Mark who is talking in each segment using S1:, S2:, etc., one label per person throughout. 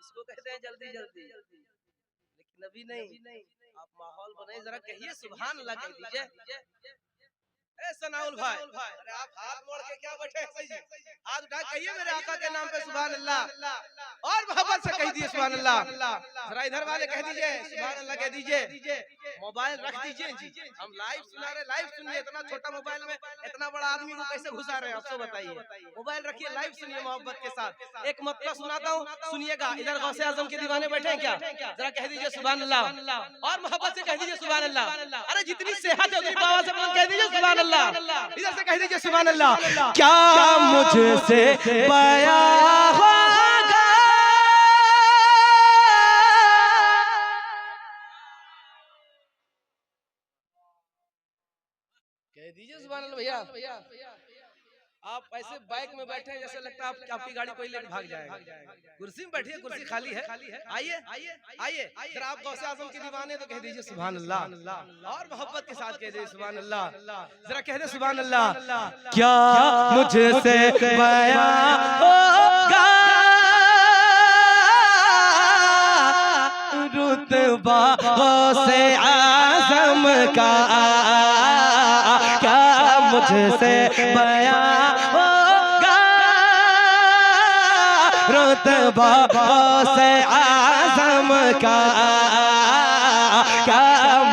S1: इसको कहते हैं जल्दी जल्दी, लेकिन अभी नहीं। आप माहौल बनाए, जरा कहिए सुभान अल्लाह कह दीजिए। सनाउल भाई, अरे आप हाथ मोड़ के क्या बैठे हैं? हाथ उठा कहिए मेरे आका के नाम पे सुभान अल्लाह, और मोहब्बत से कह दीजिए सुभान अल्लाह। जरा इधर वाले कह दीजिए सुभान अल्लाह कह दीजिए। मोबाइल रख दीजिए जी, हम लाइव सुना रहे, लाइव सुनिए। इतना छोटा मोबाइल में इतना बड़ा आदमी को कैसे घुसा रहे हैं आप सब बताइए। मोबाइल रखिए, लाइव सुनिए मोहब्बत के साथ। एक मतलब सुनाता हूँ, सुनिएगा। इधर गौसे आजम के दीवाने बैठे हैं क्या? जरा कह दीजिए सुभान अल्लाह, और मोहब्बत से कह दीजिए सुभान अल्लाह। अरे जितनी सेहत है उतनी बाबा से कह दीजिए सुभान अल्लाह। इधर से कह दीजिए सुभान अल्लाह।
S2: क्या मुझसे बयां होगा,
S1: कह दीजिए सुभान अल्लाह। भैया आप ऐसे बाइक में बैठे हैं जैसे लगता है आपकी गाड़ी कोई लेकर भाग जाएगा। कुर्सी में बैठिए, कुर्सी खाली है। आइए आइए, जरा आप गौसे आजम के दीवाने तो कह दीजिए सुभान अल्लाह, और मोहब्बत के साथ कह दीजिए सुभान अल्लाह। जरा कह दे सुभान अल्लाह।
S2: क्या मुझसे बयां होगा रुतबा गौसे आज़म का, क्या मुझसे बयां होगा रुतबा गौसे आज़म का, क्या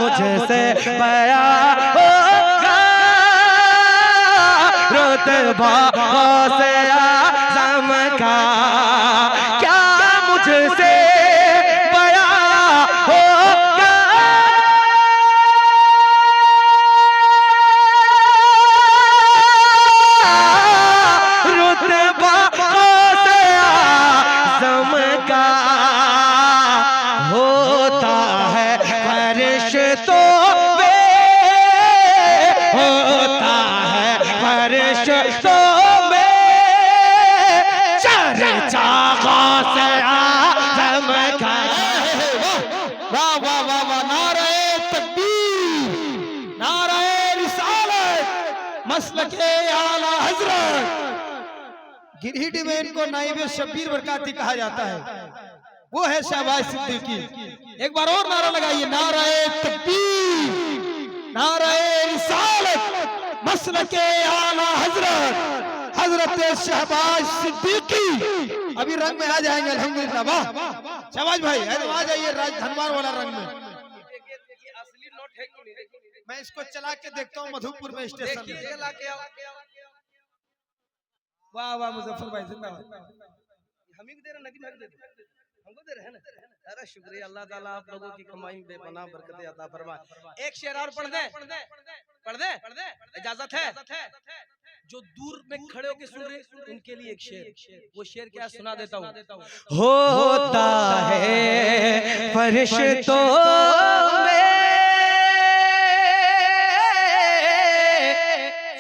S2: मुझसे बयां होगा रुतबा गौसे आज़म का, क्या मुझसे
S3: गिरहिटी में इनको नाइब शब्बीर बरकाती कहा जाता है, वो है शहबाज सिद्दीकी। एक बार और नारा लगाइए, नाराए तकबीर, नाराए रिसालत, मसलके आला हजरत, हजरत शहबाज सिद्दीकी। अभी रंग में आ जाएंगे अल्हम्दुलिल्लाह। वाह शहबाज भाई, आ जाइए धनवार वाला रंग में।
S1: असली नोट है कि नहीं?
S3: मैं इसको चला के देखता हूँ मधुपुर में स्टेशन में। वाह वाह मुजफ्फर भाई जिंदाबाद।
S1: हम ही दे रहे, नदी में दे हमको दे रहे हैं ना। अरे शुक्रिया, अल्लाह ताला आप लोगों की कमाई में बेपनाह बरकतें अता फरमाए। एक शेर और पढ़ दे, इजाजत है? जो दूर में खड़े होकर सुन रहे उनके लिए एक शेर, वो शेर क्या सुना देता हूँ।
S2: होता है फरिश्तों में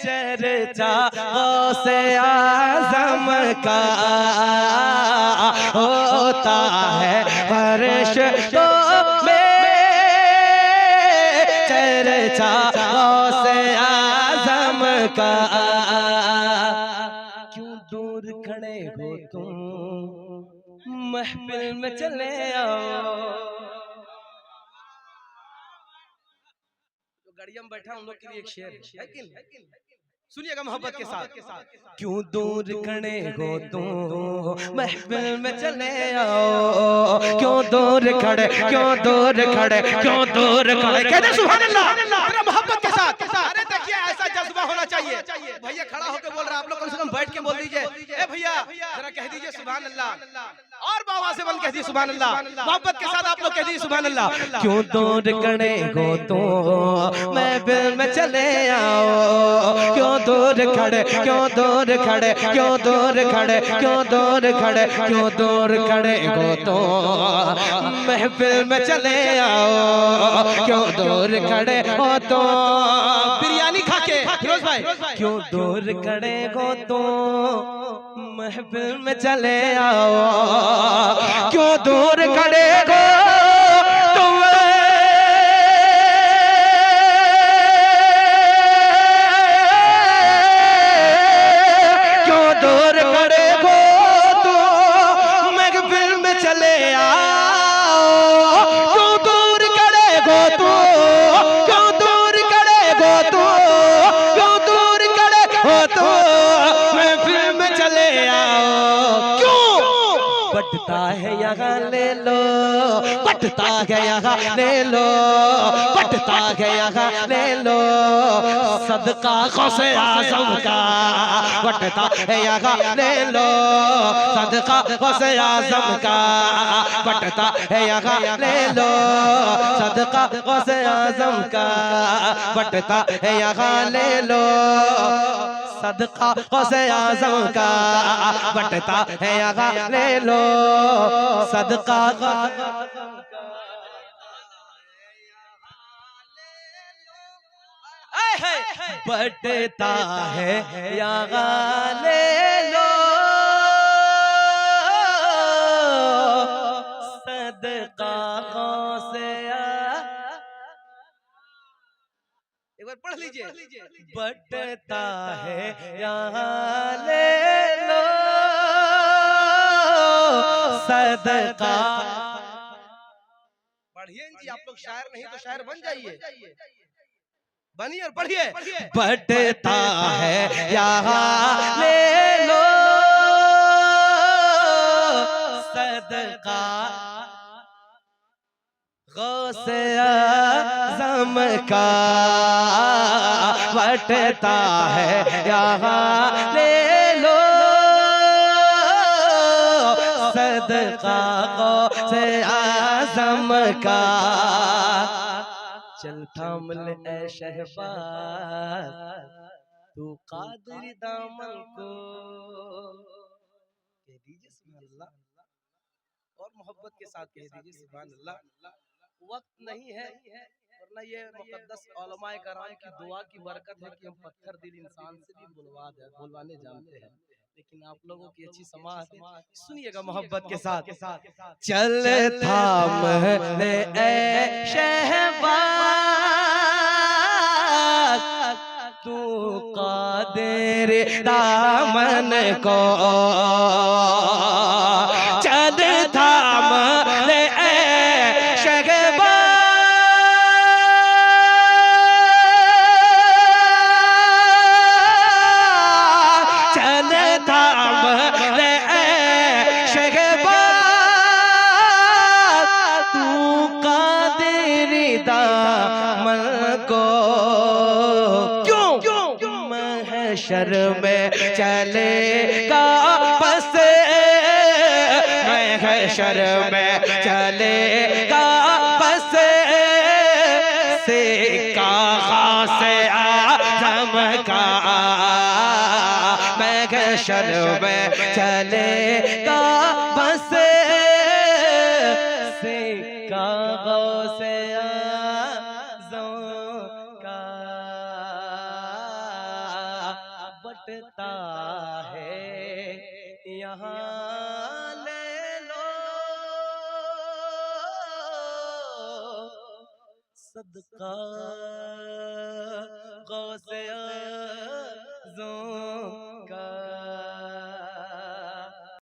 S2: चर्चा गौसे आज़म का, होता है फरिश्तों में चर्चा गौसे आज़म का, क्यों दूर खड़े हो तुम महफिल में चले आओ।
S1: गाड़ियां में बैठा उन लोग के लिए एक शेर है कि नहीं? सुनिएगा मोहब्बत के साथ।
S2: क्यों दूर खड़े हो तुम महफिल में चले आओ, क्यों दूर खड़े, क्यों दूर खड़े, क्यों दूर खड़े, कहते सुभान अल्लाह
S1: मोहब्बत के साथ। अरे देखिए ऐसा जज्बा होना चाहिए। भैया खड़ा होकर बोल रहा है, आप लोग कम से कम बैठ के बोल दीजिए। ए भैया जरा कह दीजिए सुभान अल्लाह, और बाबा से बल कह दीजिए सुभान अल्लाह। मोहब्बत के साथ आप लोग कह दीजिए सुभान अल्लाह।
S2: क्यों दूर खड़े हो तुम महफिल में चले आओ, क्यों दूर खड़े, क्यों दूर खड़े, क्यों दूर खड़े, क्यों दूर खड़े, क्यों दूर खड़े हो तुम महफिल में चले आओ, क्यों दूर खड़े हो तुम
S1: बिरयानी खा के फिरोज भाई,
S2: क्यों दूर खड़े हो तुम महफिल में चले आओ, क्यों दूर खड़े हो तुम क्यों दूर खड़े हो हो तो महफिल में चले आओ। क्यों बटता है यहाँ ले लो, बटता है यहाँ ले लो, बटता है यहाँ ले लो, सदका गौसे आज़म का बटता है यहाँ ले लो, सदका गौसे आज़म का बटता है यहाँ ले लो, सदका गौसे आज़म का बटता है यहाँ ले लो, सदका गौसे आज़म का बटता है यहाँ ले लो, सदका बटता है यहाँ ले लो, सदका गौसे
S1: एक बार पढ़ लीजिए।
S2: बटता है यहाँ ले लो, सदका।
S1: पढ़िए जी, आप लोग शायर नहीं तो शायर बन जाइए, बनिए और पढ़िए।
S2: बटता है यहाँ ले लो, सदका गौसे आज़म का बटता है यहाँ ले लो, सदका गौसे आज़म का। चल थाम ले ऐ शहबाज तू कादरी दामन को, कह दीजिए सुभान अल्लाह, और मोहब्बत के साथ कह दीजिए सुभान अल्लाह। वक्त नहीं है, वरना ये मुकद्दस उलमाए कराम की दुआ की बरकत है कि हम पत्थर दिल इंसान से भी बुलवाने जानते हैं, लेकिन आप लोगों की अच्छी समाअत है, सुनिएगा मोहब्बत के साथ। चल थाम ले ऐ शहबाज तू कादिर दामन को, चल थाम ले ऐ शहबाज महशर में चलेगा बस, महशर में चलेगा बस, सिक्का गौसे आज़म का, महशर में चलेगा बस, सिक्का गौसे आज़म का बटता है यहाँ ले लो, सदका गौसे आज़म